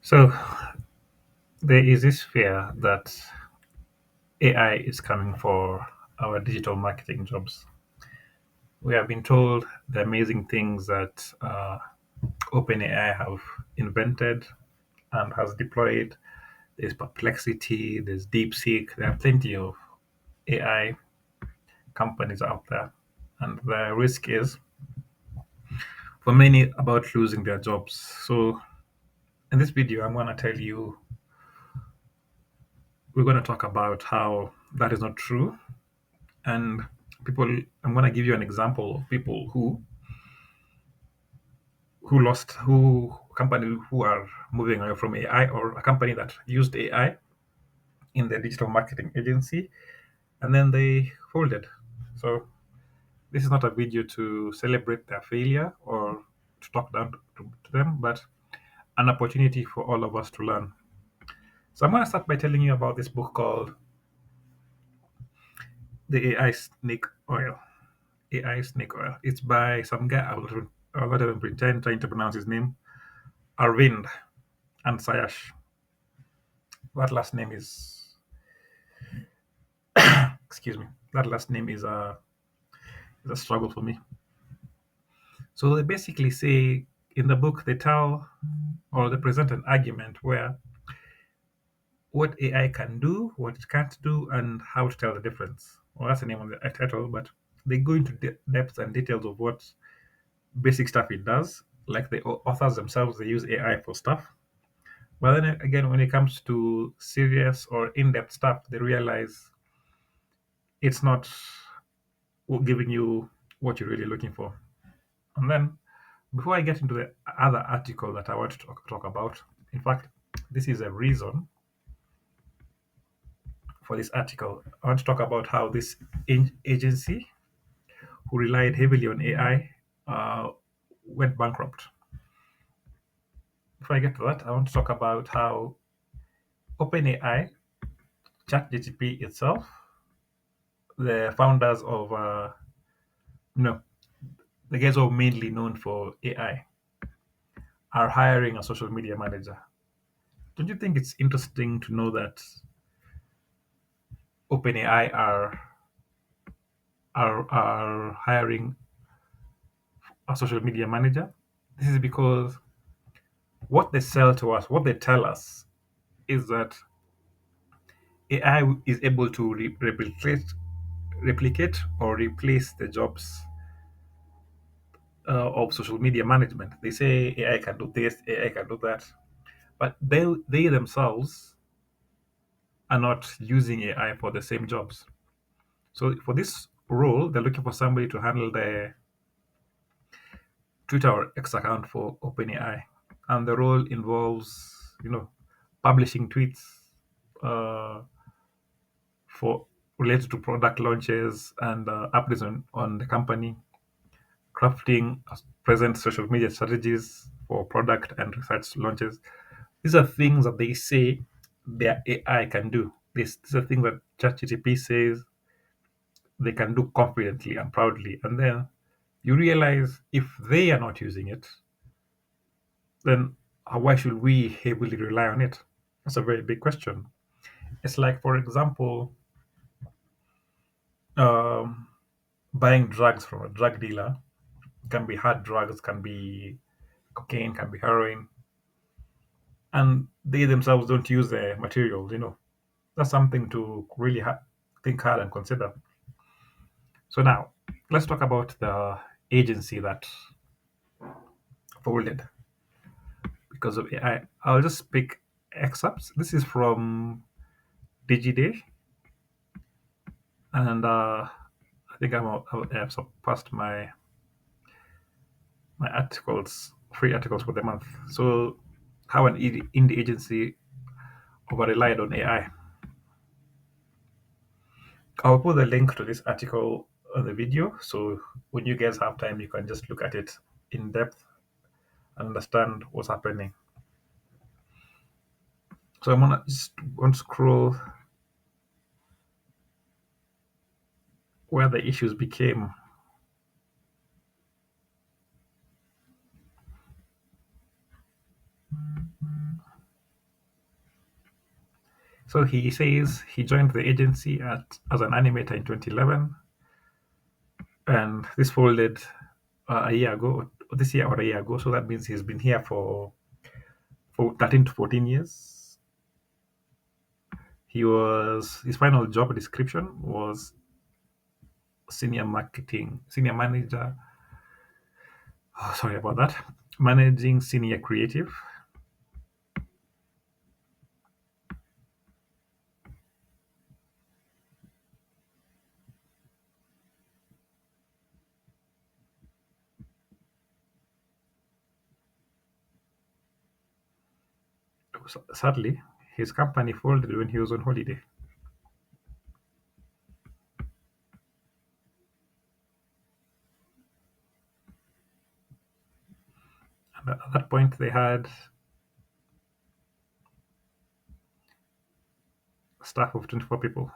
So there is this fear that AI is coming for our digital marketing jobs. We have been told the amazing things that OpenAI have invented and has deployed. There's Perplexity, there's DeepSeek. There are plenty of AI companies out there, and the risk is for many about losing their jobs. So in this video, I'm going to tell you we're going to talk about how that is not true. And people, I'm going to give you an example of people who lost, who company who are moving away from AI, or a company that used AI in their digital marketing agency and then they folded. So this is not a video to celebrate their failure or to talk down to them, but an opportunity for all of us to learn. So I'm going to start by telling you about this book called The AI Snake Oil. AI Snake Oil. It's by some guy, I'll not even pretend trying to pronounce his name, Arvind and Sayash. That last name is, excuse me, that last name is a struggle for me. So they basically say in the book, they tell or they present an argument where what AI can do, what it can't do, and how to tell the difference. Well, that's the name of the title, but they go into depth and details of what basic stuff it does. Like the authors themselves, they use AI for stuff. But then again, when it comes to serious or in depth stuff, they realize it's not giving you what you're really looking for. And then, before I get into the other article that I want to talk about, in fact, this is a reason for this article. I want to talk about how this agency, who relied heavily on AI, went bankrupt. Before I get to that, I want to talk about how OpenAI, ChatGPT itself, the founders of, no, the guys who are mainly known for AI, are hiring a social media manager. Don't you think it's interesting to know that OpenAI are hiring a social media manager? This is because what they sell to us, what they tell us, is that AI is able to replicate or replace the jobs of social media management. They say AI can do this, AI can do that, but they themselves are not using AI for the same jobs. So for this role, they're looking for somebody to handle the Twitter or X account for OpenAI, and the role involves, publishing tweets uh, for related to product launches and updates on the company, crafting present social media strategies for product and research launches. These are things that they say their AI can do. These are things that ChatGPT says they can do confidently and proudly. And then you realize if they are not using it, then why should we heavily rely on it? That's a very big question. It's like, for example, um, buying drugs from a drug dealer. Can be hard drugs, can be cocaine, can be heroin, and they themselves don't use the materials. That's something to really think hard and consider. So now, let's talk about the agency that folded because of AI. I'll just pick excerpts. This is from Digiday, and I think I've surpassed my articles, free articles for the month. So, how an indie agency over relied on AI. I'll put the link to this article on the video, so when you guys have time, you can just look at it in depth and understand what's happening. So I'm gonna just want to scroll where the issues became. So he says he joined the agency as an animator in 2011, and this folded a year ago, or this year or a year ago. So that means he's been here for 13 to 14 years. His final job description was senior manager. Oh, sorry about that. Managing senior creative. Sadly, his company folded when he was on holiday. And at that point, they had a staff of 24 people.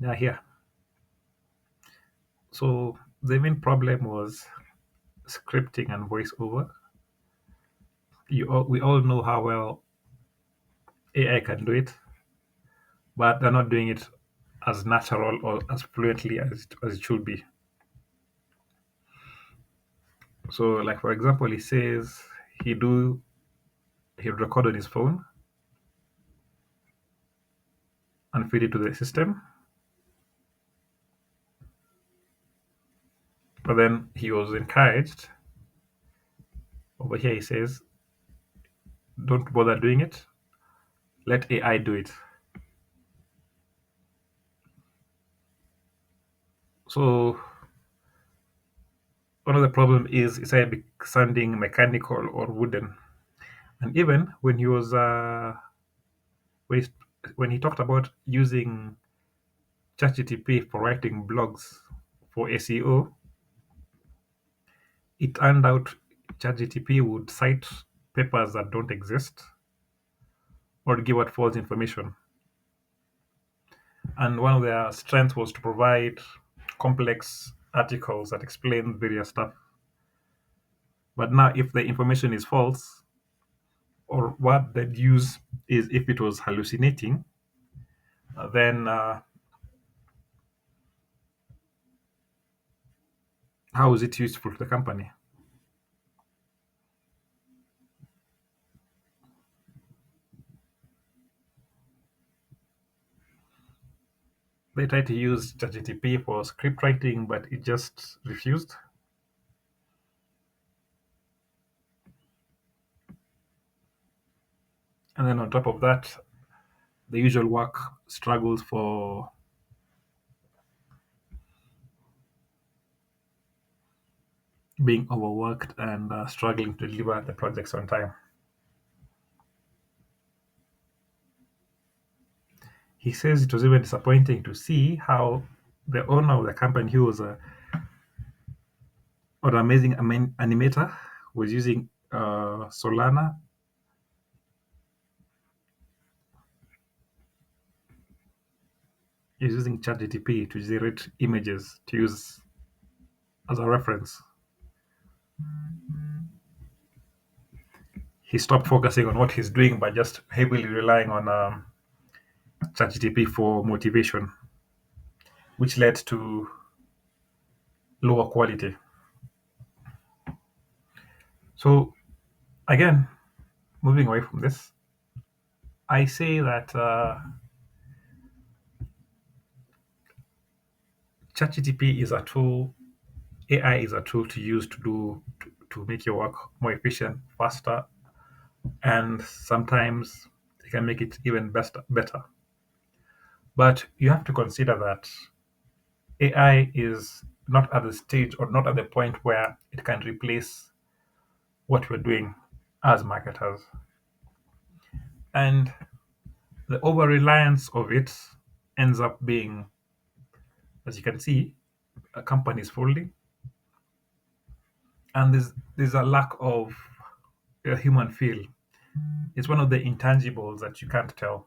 Yeah, here. So the main problem was scripting and voiceover. We all know how well AI can do it, but they're not doing it as natural or as fluently as it should be. So, like for example, he says he do he'd record on his phone and feed it to the system, but then he was encouraged. Over here, he says, "Don't bother doing it. Let AI do it." So one of the problem is it's either sounding mechanical or wooden. And even when he, when he talked about using ChatGPT for writing blogs for SEO, it turned out ChatGPT would cite papers that don't exist or give out false information. And one of their strengths was to provide complex articles that explain various stuff. But now, if the information is false, or what they'd use is if it was hallucinating, then how is it useful to the company? They tried to use ChatGPT for script writing, but it just refused. And then on top of that, the usual work struggles for being overworked and struggling to deliver the projects on time. He says it was even disappointing to see how the owner of the company, who was an amazing animator, was using Solana, is using ChatGPT to generate images to use as a reference. He stopped focusing on what he's doing by just heavily relying on ChatGPT for motivation, which led to lower quality. So, again, moving away from this, I say that ChatGPT is a tool, AI is a tool to use to make your work more efficient, faster, and sometimes it can make it even better. But you have to consider that AI is not at the stage or not at the point where it can replace what we're doing as marketers. And the over reliance of it ends up being, as you can see, a company is folding, and there's a lack of a human feel. It's one of the intangibles that you can't tell.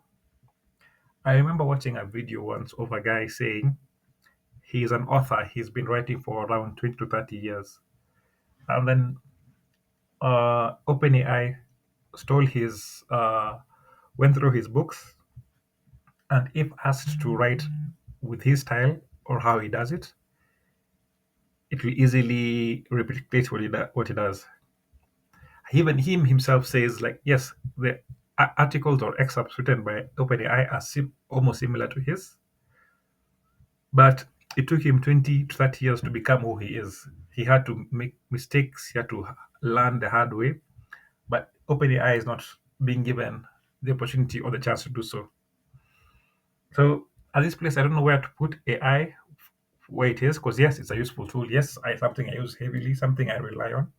I remember watching a video once of a guy saying he's an author. He's been writing for around 20 to 30 years. And then OpenAI stole went through his books, and if asked to write with his style or how he does it, it will easily replicate what he does. Even him himself says, like, yes, the articles or excerpts written by OpenAI are almost similar to his, but it took him 20 to 30 years to become who he is. He had to make mistakes, he had to learn the hard way, but OpenAI is not being given the opportunity or the chance to do so. So at this place, I don't know where to put AI where it is, because yes, it's a useful tool. Yes, something I use heavily, something I rely on.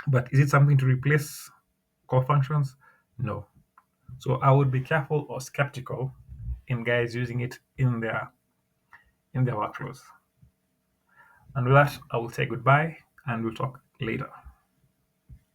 But is it something to replace core functions? No. So I would be careful or skeptical in guys using it in their workflows. And with that, I will say goodbye and we'll talk later.